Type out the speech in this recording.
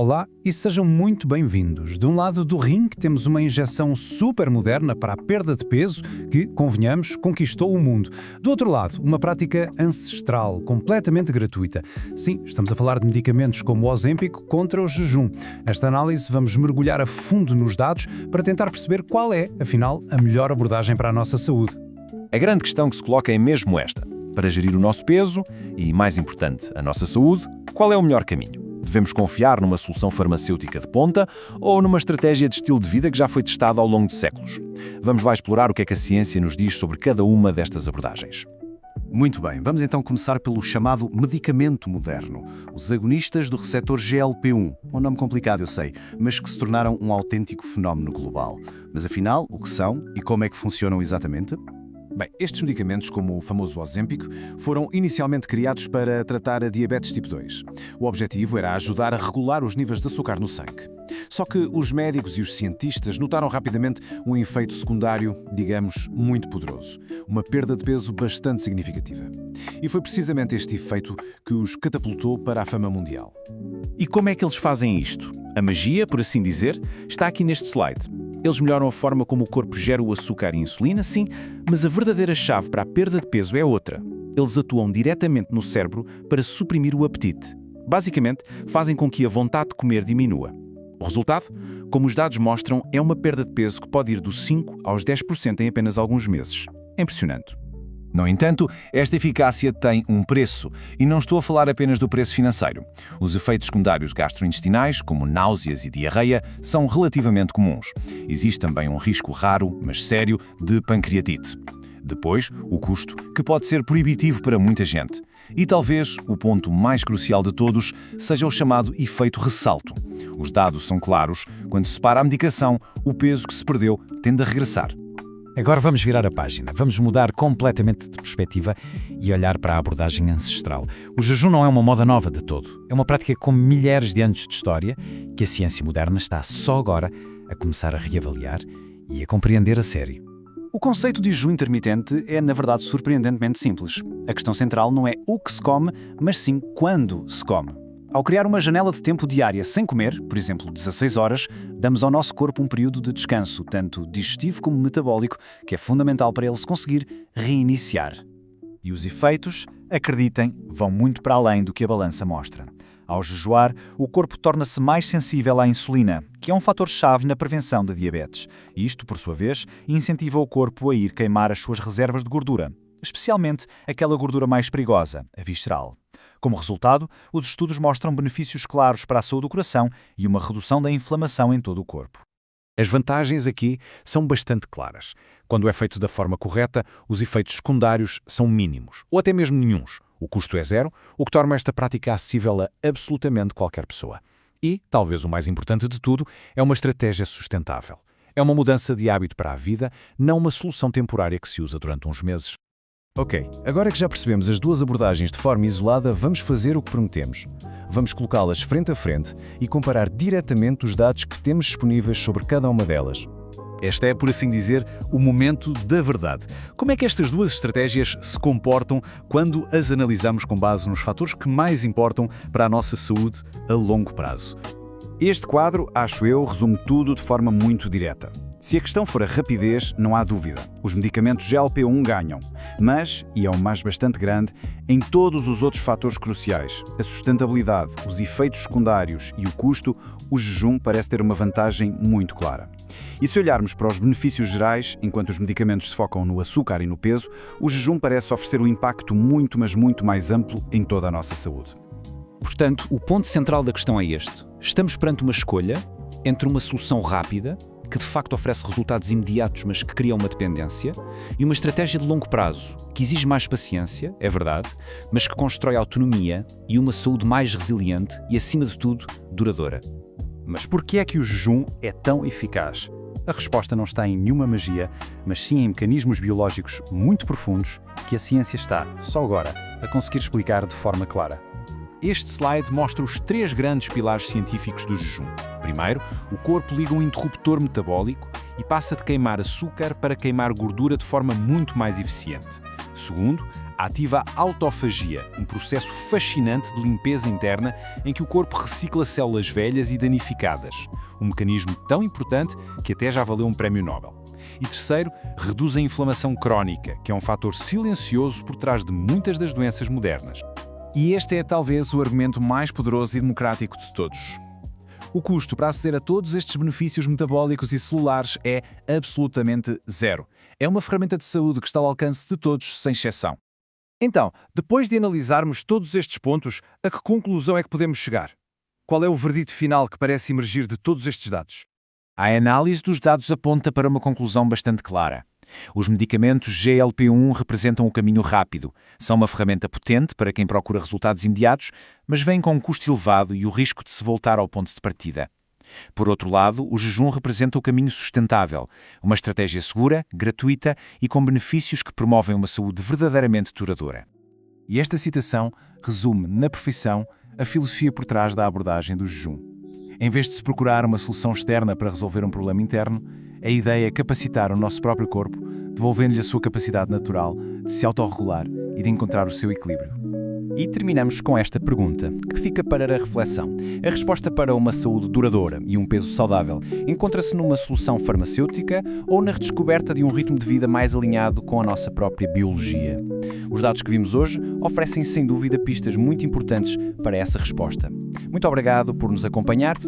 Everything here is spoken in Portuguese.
Olá e sejam muito bem-vindos. De um lado do ringue temos uma injeção super moderna para a perda de peso que, convenhamos, conquistou o mundo. Do outro lado, uma prática ancestral, completamente gratuita. Sim, estamos a falar de medicamentos como o Ozempic contra o jejum. Nesta análise vamos mergulhar a fundo nos dados para tentar perceber qual é, afinal, a melhor abordagem para a nossa saúde. A grande questão que se coloca é mesmo esta. Para gerir o nosso peso e, mais importante, a nossa saúde, qual é o melhor caminho? Devemos confiar numa solução farmacêutica de ponta ou numa estratégia de estilo de vida que já foi testada ao longo de séculos? Vamos lá explorar o que é que a ciência nos diz sobre cada uma destas abordagens. Muito bem, vamos então começar pelo chamado medicamento moderno, os agonistas do receptor GLP-1, um nome complicado eu sei, mas que se tornaram um autêntico fenómeno global. Mas afinal, o que são e como é que funcionam exatamente? Bem, estes medicamentos, como o famoso Ozempic, foram inicialmente criados para tratar a diabetes tipo 2. O objetivo era ajudar a regular os níveis de açúcar no sangue. Só que os médicos e os cientistas notaram rapidamente um efeito secundário, digamos, muito poderoso. Uma perda de peso bastante significativa. E foi precisamente este efeito que os catapultou para a fama mundial. E como é que eles fazem isto? A magia, por assim dizer, está aqui neste slide. Eles melhoram a forma como o corpo gera o açúcar e a insulina, sim, mas a verdadeira chave para a perda de peso é outra. Eles atuam diretamente no cérebro para suprimir o apetite. Basicamente, fazem com que a vontade de comer diminua. O resultado, como os dados mostram, é uma perda de peso que pode ir dos 5% aos 10% em apenas alguns meses. É impressionante. No entanto, esta eficácia tem um preço, e não estou a falar apenas do preço financeiro. Os efeitos secundários gastrointestinais, como náuseas e diarreia, são relativamente comuns. Existe também um risco raro, mas sério, de pancreatite. Depois, o custo, que pode ser proibitivo para muita gente. E talvez o ponto mais crucial de todos seja o chamado efeito ressalto. Os dados são claros: quando se para a medicação, o peso que se perdeu tende a regressar. Agora vamos virar a página, vamos mudar completamente de perspectiva e olhar para a abordagem ancestral. O jejum não é uma moda nova de todo. É uma prática com milhares de anos de história que a ciência moderna está só agora a começar a reavaliar e a compreender a sério. O conceito de jejum intermitente é, na verdade, surpreendentemente simples. A questão central não é o que se come, mas sim quando se come. Ao criar uma janela de tempo diária sem comer, por exemplo, 16 horas, damos ao nosso corpo um período de descanso, tanto digestivo como metabólico, que é fundamental para ele se conseguir reiniciar. E os efeitos, acreditem, vão muito para além do que a balança mostra. Ao jejuar, o corpo torna-se mais sensível à insulina, que é um fator-chave na prevenção da diabetes. Isto, por sua vez, incentiva o corpo a ir queimar as suas reservas de gordura, especialmente aquela gordura mais perigosa, a visceral. Como resultado, os estudos mostram benefícios claros para a saúde do coração e uma redução da inflamação em todo o corpo. As vantagens aqui são bastante claras. Quando é feito da forma correta, os efeitos secundários são mínimos, ou até mesmo nenhuns. O custo é zero, o que torna esta prática acessível a absolutamente qualquer pessoa. E, talvez o mais importante de tudo, é uma estratégia sustentável. É uma mudança de hábito para a vida, não uma solução temporária que se usa durante uns meses. Ok, agora que já percebemos as duas abordagens de forma isolada, vamos fazer o que prometemos. Vamos colocá-las frente a frente e comparar diretamente os dados que temos disponíveis sobre cada uma delas. Este é, por assim dizer, o momento da verdade. Como é que estas duas estratégias se comportam quando as analisamos com base nos fatores que mais importam para a nossa saúde a longo prazo? Este quadro, acho eu, resume tudo de forma muito direta. Se a questão for a rapidez, não há dúvida. Os medicamentos GLP-1 ganham. Mas, e é um mas bastante grande, em todos os outros fatores cruciais, a sustentabilidade, os efeitos secundários e o custo, o jejum parece ter uma vantagem muito clara. E se olharmos para os benefícios gerais, enquanto os medicamentos se focam no açúcar e no peso, o jejum parece oferecer um impacto muito, mas muito mais amplo em toda a nossa saúde. Portanto, o ponto central da questão é este. Estamos perante uma escolha entre uma solução rápida, que de facto oferece resultados imediatos, mas que cria uma dependência, e uma estratégia de longo prazo, que exige mais paciência, é verdade, mas que constrói autonomia e uma saúde mais resiliente e, acima de tudo, duradoura. Mas por que é que o jejum é tão eficaz? A resposta não está em nenhuma magia, mas sim em mecanismos biológicos muito profundos que a ciência está, só agora, a conseguir explicar de forma clara. Este slide mostra os 3 grandes pilares científicos do jejum. Primeiro, o corpo liga um interruptor metabólico e passa de queimar açúcar para queimar gordura de forma muito mais eficiente. Segundo, Ativa a autofagia, um processo fascinante de limpeza interna em que o corpo recicla células velhas e danificadas. Um mecanismo tão importante que até já valeu um prémio Nobel. E terceiro, reduz a inflamação crónica, que é um fator silencioso por trás de muitas das doenças modernas. E este é talvez o argumento mais poderoso e democrático de todos. O custo para aceder a todos estes benefícios metabólicos e celulares é absolutamente zero. É uma ferramenta de saúde que está ao alcance de todos, sem exceção. Então, depois de analisarmos todos estes pontos, a que conclusão é que podemos chegar? Qual é o verdito final que parece emergir de todos estes dados? A análise dos dados aponta para uma conclusão bastante clara. Os medicamentos GLP-1 representam o caminho rápido. São uma ferramenta potente para quem procura resultados imediatos, mas vêm com um custo elevado e o risco de se voltar ao ponto de partida. Por outro lado, o jejum representa o caminho sustentável, uma estratégia segura, gratuita e com benefícios que promovem uma saúde verdadeiramente duradoura. E esta citação resume, na perfeição, a filosofia por trás da abordagem do jejum. Em vez de se procurar uma solução externa para resolver um problema interno, a ideia é capacitar o nosso próprio corpo, devolvendo-lhe a sua capacidade natural de se autorregular e de encontrar o seu equilíbrio. E terminamos com esta pergunta, que fica para a reflexão. A resposta para uma saúde duradoura e um peso saudável encontra-se numa solução farmacêutica ou na redescoberta de um ritmo de vida mais alinhado com a nossa própria biologia? Os dados que vimos hoje oferecem sem dúvida pistas muito importantes para essa resposta. Muito obrigado por nos acompanhar